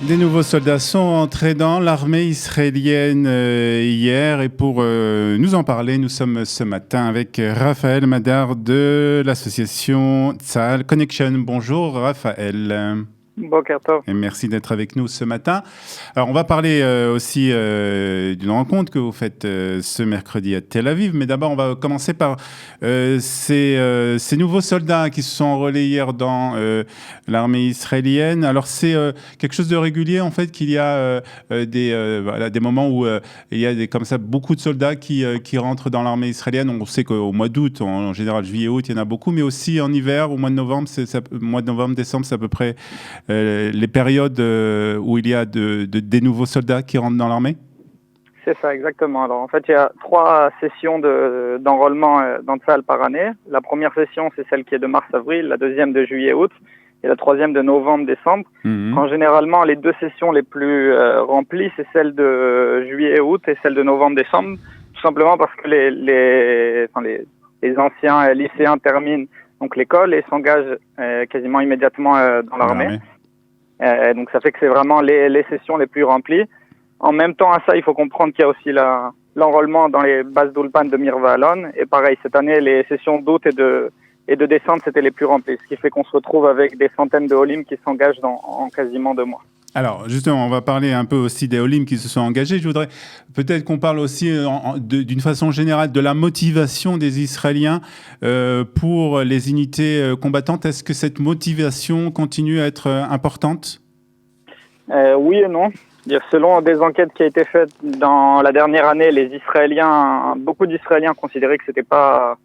Des nouveaux soldats sont entrés dans l'armée israélienne hier et pour nous en parler, nous sommes ce matin avec Raphaël Madar de l'association Tzahal Connection. Bonjour Raphaël. Boker Tov. Et merci d'être avec nous ce matin. Alors, on va parler aussi d'une rencontre que vous faites ce mercredi à Tel Aviv. Mais d'abord, on va commencer par ces nouveaux soldats qui se sont enrôlés hier dans l'armée israélienne. Alors, c'est quelque chose de régulier, en fait, qu'il y a des moments où il y a comme ça beaucoup de soldats qui rentrent dans l'armée israélienne. On sait qu'au mois d'août, en général, juillet, août, il y en a beaucoup. Mais aussi en hiver, au mois de novembre, décembre, c'est à peu près les périodes où il y a des nouveaux soldats qui rentrent dans l'armée? C'est ça, exactement. Alors, en fait, il y a 3 sessions d'enrôlement dans Tzahal par année. La première session, c'est celle qui est de mars-avril, la deuxième de juillet-août et la troisième de novembre-décembre. Quand généralement, les 2 sessions les plus remplies, c'est celle de juillet-août et celle de novembre-décembre, tout simplement parce que les anciens lycéens terminent donc l'école et s'engagent quasiment immédiatement dans l'armée. Donc ça fait que c'est vraiment les sessions les plus remplies. En même temps à ça, il faut comprendre qu'il y a aussi l'enrôlement dans les bases d'Ulpan de Mirva Alon. Et pareil, cette année, les sessions d'août et de décembre, c'était les plus remplies. Ce qui fait qu'on se retrouve avec des centaines de Olim qui s'engagent en quasiment 2 mois. Alors, justement, on va parler un peu aussi des Olim qui se sont engagés. Je voudrais peut-être qu'on parle aussi d'une façon générale de la motivation des Israéliens pour les unités combattantes. Est-ce que cette motivation continue à être importante? Oui et non. Selon des enquêtes qui ont été faites dans la dernière année, beaucoup d'Israéliens considéraient que c'était pas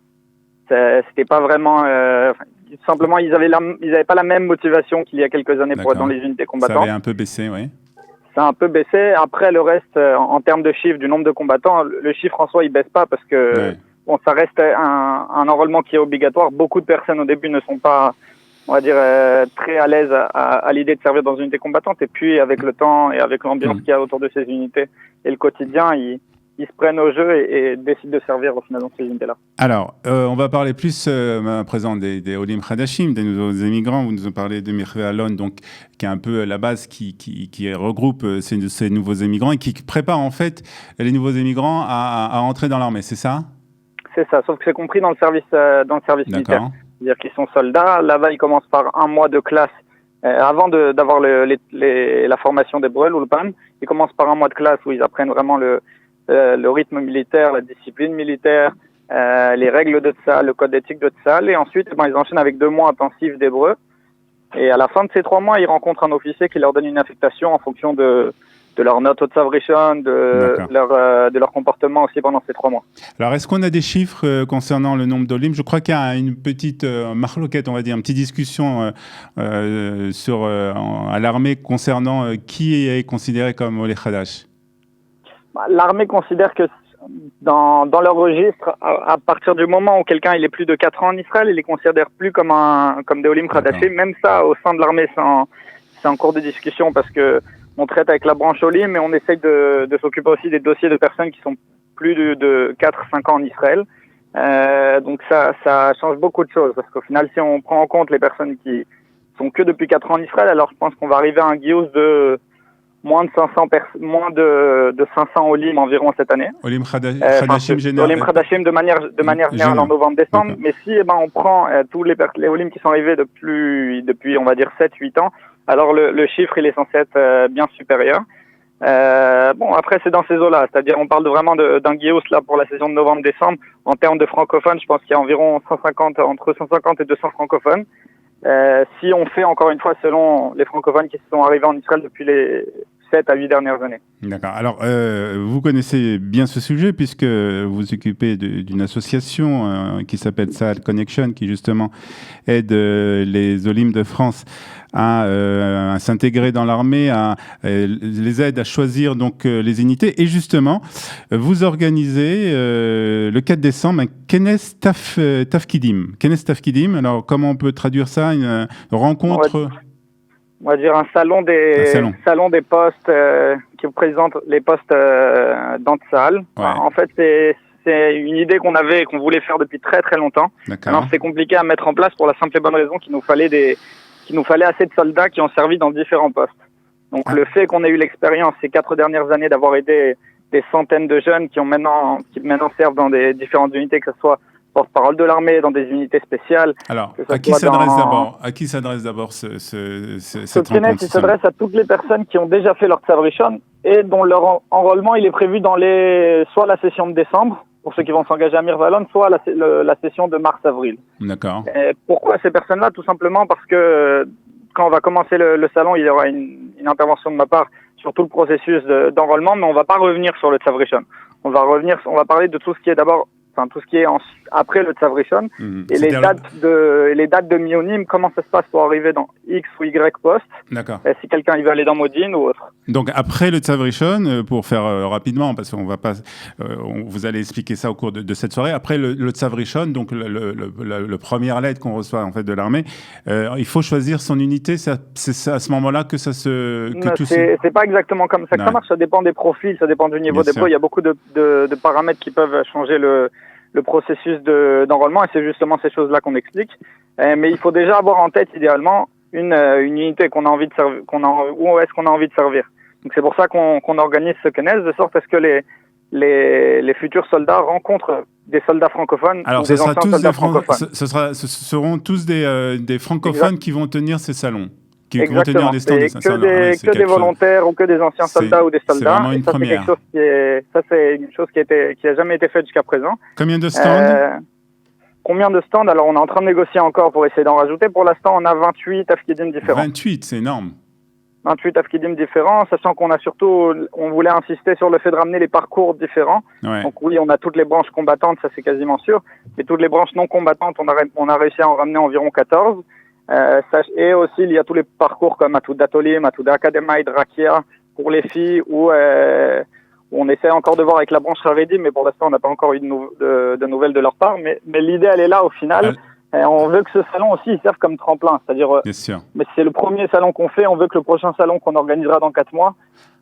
vraiment... simplement, ils avaient pas la même motivation qu'il y a quelques années pour être dans les unités combattantes. Ça avait un peu baissé, oui. Ça a un peu baissé. Après, le reste, en termes de chiffres, du nombre de combattants, le chiffre en soi, il baisse pas parce que bon, ça reste un enrôlement qui est obligatoire. Beaucoup de personnes au début ne sont pas, on va dire, très à l'aise à l'idée de servir dans une unité combattante. Et puis, avec le temps et avec l'ambiance qu'il y a autour de ces unités et le quotidien, ils se prennent au jeu et décident de servir au final dans ces unités-là. Alors, on va parler plus à présent des Olim Khadashim, des nouveaux émigrants. Vous nous en parlez de Mirva Alon, donc qui est un peu la base qui regroupe ces nouveaux émigrants et qui prépare en fait les nouveaux émigrants à entrer dans l'armée, c'est ça? C'est ça, sauf que c'est compris dans le service militaire. C'est-à-dire qu'ils sont soldats. Là-bas, ils commencent par 1 mois de classe. Avant d'avoir la formation des Brel ou le PAN, ils commencent par 1 mois de classe où ils apprennent vraiment le rythme militaire, la discipline militaire, les règles de Tzahal, le code éthique de Tzahal. Et ensuite, ils enchaînent avec 2 mois intensifs d'hébreu. Et à la fin de ces 3 mois, ils rencontrent un officier qui leur donne une affectation en fonction de leur note au Tzav Rishon, de leur comportement aussi pendant ces 3 mois. Alors, est-ce qu'on a des chiffres concernant le nombre d'Olim? Je crois qu'il y a une petite marloquette, on va dire, une petite discussion à l'armée concernant qui est considéré comme Olé Khadash. L'armée considère que dans leur registre, à partir du moment où quelqu'un il est plus de 4 ans en Israël, il les considère plus comme des Olim Khadashim. Même ça, au sein de l'armée, c'est en cours de discussion parce que on traite avec la branche Olim, mais on essaye de s'occuper aussi des dossiers de personnes qui sont plus de 4-5 ans en Israël. Donc ça change beaucoup de choses, parce qu'au final, si on prend en compte les personnes qui sont que depuis 4 ans en Israël, alors je pense qu'on va arriver à un guious de moins de 500 Olim environ cette année. Olim Khadashim général. Olim Khadashim de manière générale en novembre-décembre. Mais si on prend tous les Olim qui sont arrivés depuis on va dire 7-8 ans, alors le chiffre il est censé être bien supérieur. Après c'est dans ces eaux-là, c'est-à-dire on parle vraiment d'un guious là pour la saison de novembre-décembre. En termes de francophones, je pense qu'il y a environ entre 150 et 200 francophones. Si on fait encore une fois selon les francophones qui sont arrivés en Israël depuis les 7 à 8 dernières années. D'accord. Alors, vous connaissez bien ce sujet puisque vous vous occupez d'une association qui s'appelle Tzahal Connection, qui justement aide les Olim de France à s'intégrer dans l'armée, les aide à choisir donc les unités. Et justement, vous organisez le 4 décembre un Kenes Tafkidim. Kenes Tafkidim, alors comment on peut traduire ça? Une rencontre... On va dire un salon des postes qui représente les postes dans Tzahal. Ouais. En fait, c'est une idée qu'on avait et qu'on voulait faire depuis très très longtemps. Alors c'est compliqué à mettre en place pour la simple et bonne raison qu'il nous fallait assez de soldats qui ont servi dans différents postes. Donc le fait qu'on ait eu l'expérience ces 4 dernières années d'avoir aidé des centaines de jeunes qui maintenant servent dans des différentes unités, que ce soit porte-parole de l'armée, dans des unités spéciales. Alors, à qui s'adresse d'abord cette CNES, il s'adresse à toutes les personnes qui ont déjà fait leur Tzavrishon et dont leur enrôlement il est prévu dans soit la session de décembre, pour ceux qui vont s'engager à Mirvalon, soit la session de mars-avril. D'accord. Pourquoi ces personnes-là? Tout simplement parce que quand on va commencer le salon, il y aura une intervention de ma part sur tout le processus d'enrôlement, mais on va pas revenir sur le Tzavrishon. On va parler de tout ce qui est tout ce qui est après le Tzavrishon, et les dates de Mionim, comment ça se passe pour arriver dans X ou Y poste. D'accord. Si quelqu'un il veut aller dans Modine ou autre. Donc après le Tzavrishon, pour faire rapidement, parce qu'on va pas, vous allez expliquer ça au cours de cette soirée. Après le Tzavrishon, donc le première lettre qu'on reçoit en fait de l'armée, il faut choisir son unité. C'est à ce moment-là que ça se. C'est pas exactement comme ça que ça marche. Ça dépend des profils, ça dépend du niveau dépôt. Il y a beaucoup de paramètres qui peuvent changer le processus d'enrôlement, et c'est justement ces choses-là qu'on explique. Mais il faut déjà avoir en tête idéalement une unité qu'on a envie de servir, où est-ce qu'on a envie de servir. Donc c'est pour ça qu'on organise ce CNES, de sorte à ce que les futurs soldats rencontrent des soldats francophones. Alors ou des anciens soldats francophones. Ce seront tous des francophones exact. Qui vont tenir ces salons. Qui Exactement. vont tenir des stands que des volontaires ou que des anciens soldats ou des soldats. C'est vraiment une première. C'est une chose qui a jamais été faite jusqu'à présent. Combien de stands Combien de stands? Alors on est en train de négocier encore pour essayer d'en rajouter. Pour l'instant, on a 28 tafkidim différents. 28, c'est énorme. 28 tafkidim différents, sachant qu'on on voulait insister sur le fait de ramener les parcours différents. Ouais. Donc oui, on a toutes les branches combattantes, ça c'est quasiment sûr. Mais toutes les branches non combattantes, on a réussi à en ramener environ 14. Et aussi, il y a tous les parcours comme Atouda Tolim, Atouda Akadema, Drakia pour les filles, où on essaie encore de voir avec la branche Haredi, mais pour l'instant, on n'a pas encore eu de nouvelles de leur part. Mais l'idée, elle est là au final. On veut que ce salon aussi il serve comme tremplin. C'est-à-dire, bien sûr. Mais c'est le premier salon qu'on fait. On veut que le prochain salon qu'on organisera dans 4 mois,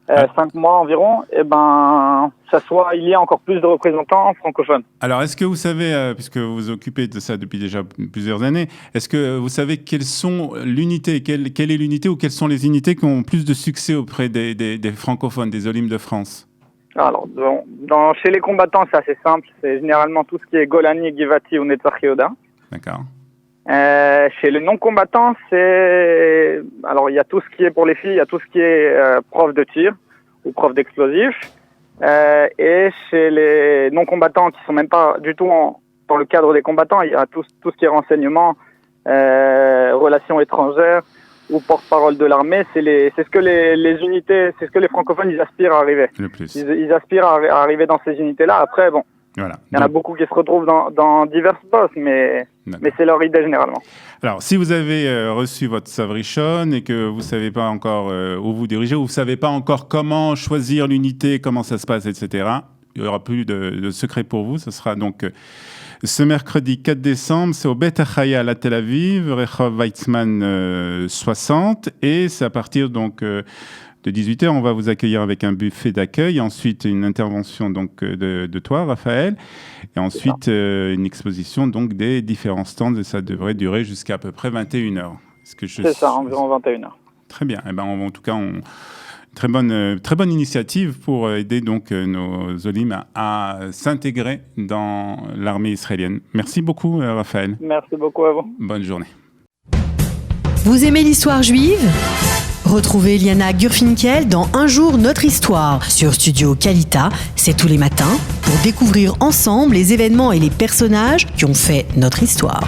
5 mois environ, il y a encore plus de représentants francophones. Alors, est-ce que vous savez, puisque vous vous occupez de ça depuis déjà plusieurs années, est-ce que vous savez quelles sont l'unité, quelle est l'unité ou quelles sont les unités qui ont plus de succès auprès des francophones, des Olim de France? Alors, chez les combattants, c'est assez simple. C'est généralement tout ce qui est Golani, Givati ou Netzach Yehuda. D'accord. Chez les non-combattants, alors il y a tout ce qui est pour les filles, il y a tout ce qui est prof de tir ou prof d'explosifs. Et chez les non-combattants qui sont même pas du tout dans le cadre des combattants, il y a tout ce qui est renseignement, relations étrangères ou porte-parole de l'armée. C'est ce que les unités, c'est ce que les francophones ils aspirent à arriver. Le plus. Ils aspirent à arriver dans ces unités-là. Après, bon. Voilà. Il y en a beaucoup qui se retrouvent dans divers postes, mais c'est leur idée généralement. Alors, si vous avez reçu votre Tzavrishon et que vous ne savez pas encore où vous dirigez, ou vous ne savez pas encore comment choisir l'unité, comment ça se passe, etc., il n'y aura plus de secret pour vous. Ce sera donc ce mercredi 4 décembre, c'est au Bet Achaya à Tel Aviv, Rehov Weizmann 60, et c'est à partir donc de 18h, on va vous accueillir avec un buffet d'accueil, ensuite une intervention donc de toi, Raphaël, et ensuite une exposition donc des différents stands, et ça devrait durer jusqu'à à peu près 21h. C'est ça, environ 21h. Très bien. Eh ben, en tout cas, très bonne initiative pour aider donc nos Olim à s'intégrer dans l'armée israélienne. Merci beaucoup, Raphaël. Merci beaucoup à vous. Bonne journée. Vous aimez l'histoire juive ? Retrouvez Liana Gurfinkel dans Un jour notre histoire sur Studio Kalita, c'est tous les matins, pour découvrir ensemble les événements et les personnages qui ont fait notre histoire.